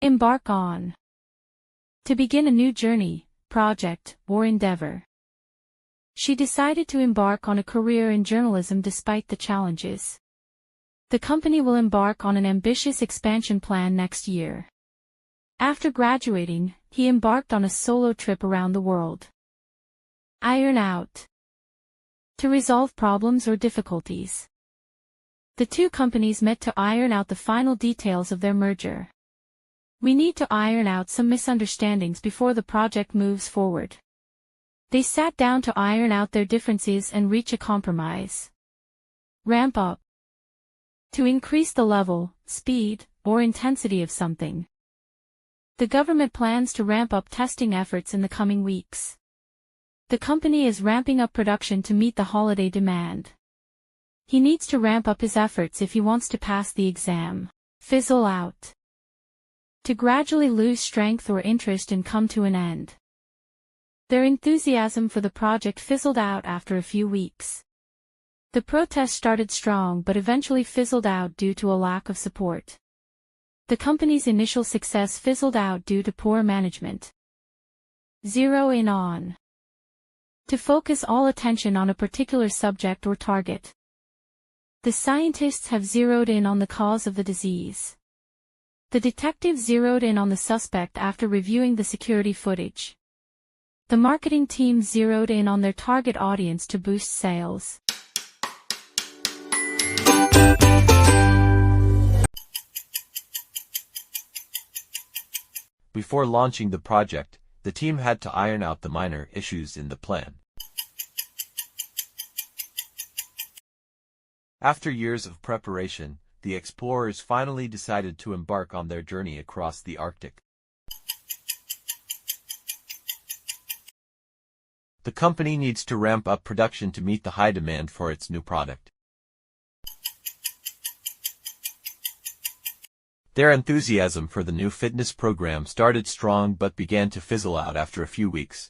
Embark on. To begin a new journey, project, or endeavor. She decided to embark on a career in journalism despite the challenges. The company will embark on an ambitious expansion plan next year. After graduating, he embarked on a solo trip around the world. Iron out. To resolve problems or difficulties. The two companies met to iron out the final details of their merger. We need to iron out some misunderstandings before the project moves forward. They sat down to iron out their differences and reach a compromise. Ramp up. To increase the level, speed, or intensity of something. The government plans to ramp up testing efforts in the coming weeks. The company is ramping up production to meet the holiday demand. He needs to ramp up his efforts if he wants to pass the exam. Fizzle out. To gradually lose strength or interest and come to an end. Their enthusiasm for the project fizzled out after a few weeks. The protest started strong but eventually fizzled out due to a lack of support. The company's initial success fizzled out due to poor management. Zero in on. To focus all attention on a particular subject or target. The scientists have zeroed in on the cause of the disease. The detective zeroed in on the suspect after reviewing the security footage. The marketing team zeroed in on their target audience to boost sales. Before launching the project, the team had to iron out the minor issues in the plan. After years of preparation, the explorers finally decided to embark on their journey across the Arctic. The company needs to ramp up production to meet the high demand for its new product. Their enthusiasm for the new fitness program started strong but began to fizzle out after a few weeks.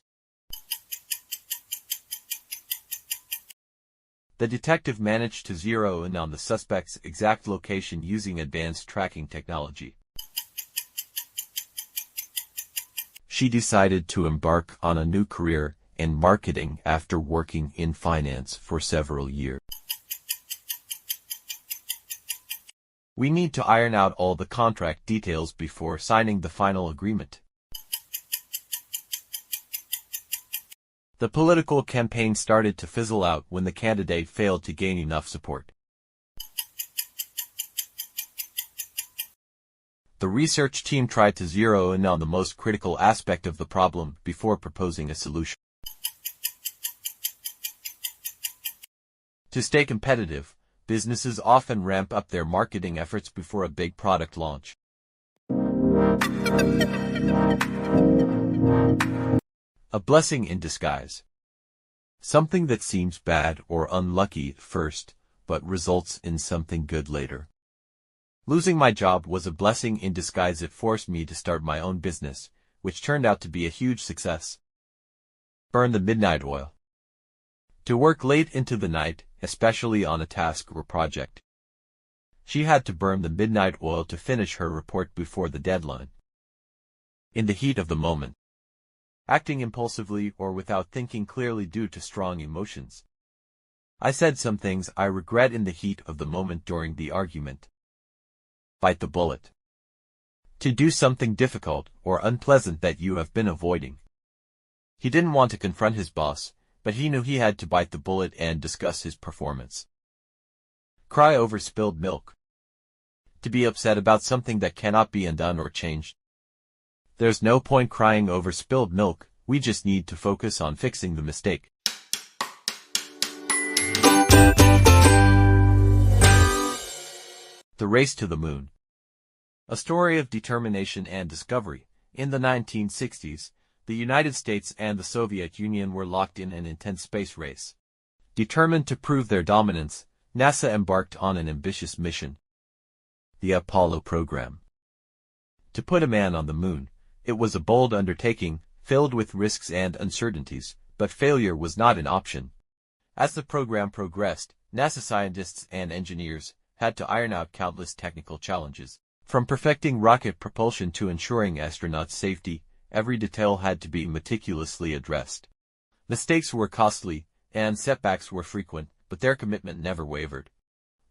The detective managed to zero in on the suspect's exact location using advanced tracking technology. She decided to embark on a new career in marketing after working in finance for several years. We need to iron out all the contract details before signing the final agreement. The political campaign started to fizzle out when the candidate failed to gain enough support. The research team tried to zero in on the most critical aspect of the problem before proposing a solution. To stay competitive, businesses often ramp up their marketing efforts before a big product launch. A blessing in disguise. Something that seems bad or unlucky at first, but results in something good later. Losing my job was a blessing in disguise. It forced me to start my own business, which turned out to be a huge success. Burn the midnight oil. To work late into the night, especially on a task or project. She had to burn the midnight oil to finish her report before the deadline. In the heat of the moment. Acting impulsively or without thinking clearly due to strong emotions. I said some things I regret in the heat of the moment during the argument. Bite the bullet. To do something difficult or unpleasant that you have been avoiding. He didn't want to confront his boss, but he knew he had to bite the bullet and discuss his performance. Cry over spilled milk. To be upset about something that cannot be undone or changed. There's no point crying over spilled milk, we just need to focus on fixing the mistake. The Race to the Moon. A story of determination and discovery. In the 1960s, the United States and the Soviet Union were locked in an intense space race. Determined to prove their dominance, NASA embarked on an ambitious mission. The Apollo program. To put a man on the moon, it was a bold undertaking, filled with risks and uncertainties, but failure was not an option. As the program progressed, NASA scientists and engineers had to iron out countless technical challenges. From perfecting rocket propulsion to ensuring astronauts' safety, every detail had to be meticulously addressed. Mistakes were costly, and setbacks were frequent, but their commitment never wavered.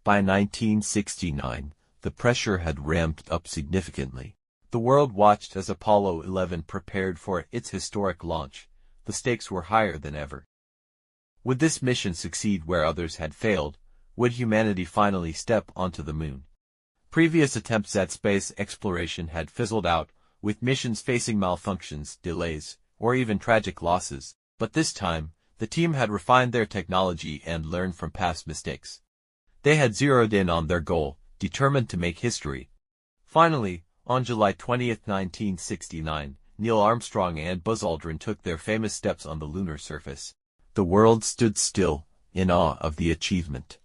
By 1969, the pressure had ramped up significantly. The world watched as Apollo 11 prepared for its historic launch. The stakes were higher than ever. Would this mission succeed where others had failed? Would humanity finally step onto the moon? Previous attempts at space exploration had fizzled out, with missions facing malfunctions, delays, or even tragic losses. But this time, the team had refined their technology and learned from past mistakes. They had zeroed in on their goal, determined to make history. Finally, on July 20, 1969, Neil Armstrong and Buzz Aldrin took their famous steps on the lunar surface. The world stood still, in awe of the achievement.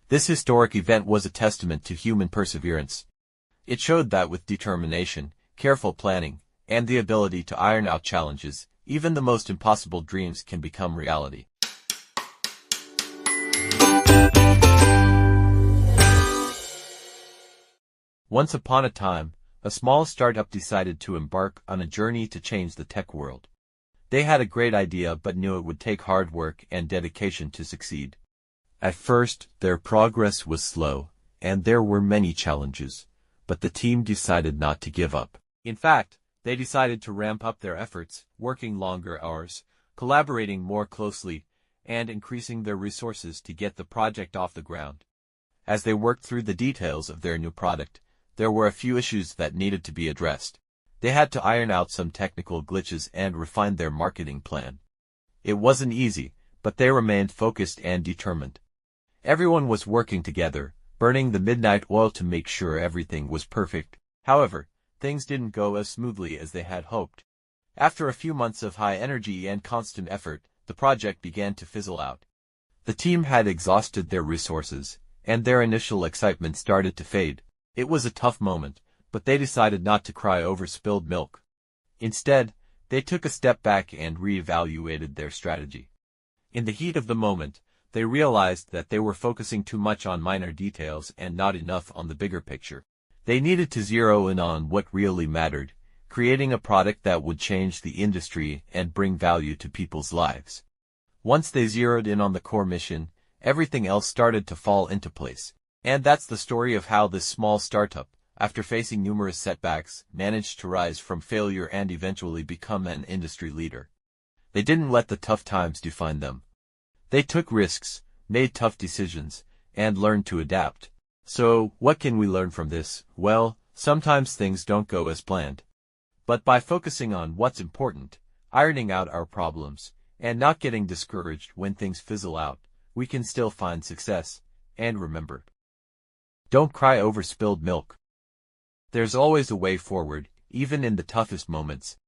This historic event was a testament to human perseverance. It showed that with determination, careful planning, and the ability to iron out challenges, even the most impossible dreams can become reality. Once upon a time, a small startup decided to embark on a journey to change the tech world. They had a great idea but knew it would take hard work and dedication to succeed. At first, their progress was slow, and there were many challenges, but the team decided not to give up. In fact, they decided to ramp up their efforts, working longer hours, collaborating more closely, and increasing their resources to get the project off the ground. As they worked through the details of their new product, there were a few issues that needed to be addressed. They had to iron out some technical glitches and refine their marketing plan. It wasn't easy, but they remained focused and determined. Everyone was working together, burning the midnight oil to make sure everything was perfect. However, things didn't go as smoothly as they had hoped. After a few months of high energy and constant effort, the project began to fizzle out. The team had exhausted their resources, and their initial excitement started to fade. It was a tough moment, but they decided not to cry over spilled milk. Instead, they took a step back and reevaluated their strategy. In the heat of the moment, they realized that they were focusing too much on minor details and not enough on the bigger picture. They needed to zero in on what really mattered, creating a product that would change the industry and bring value to people's lives. Once they zeroed in on the core mission, everything else started to fall into place. And that's the story of how this small startup, after facing numerous setbacks, managed to rise from failure and eventually become an industry leader. They didn't let the tough times define them. They took risks, made tough decisions, and learned to adapt. So, what can we learn from this? Well, sometimes things don't go as planned. But by focusing on what's important, ironing out our problems, and not getting discouraged when things fizzle out, we can still find success. And remember, don't cry over spilled milk. There's always a way forward, even in the toughest moments.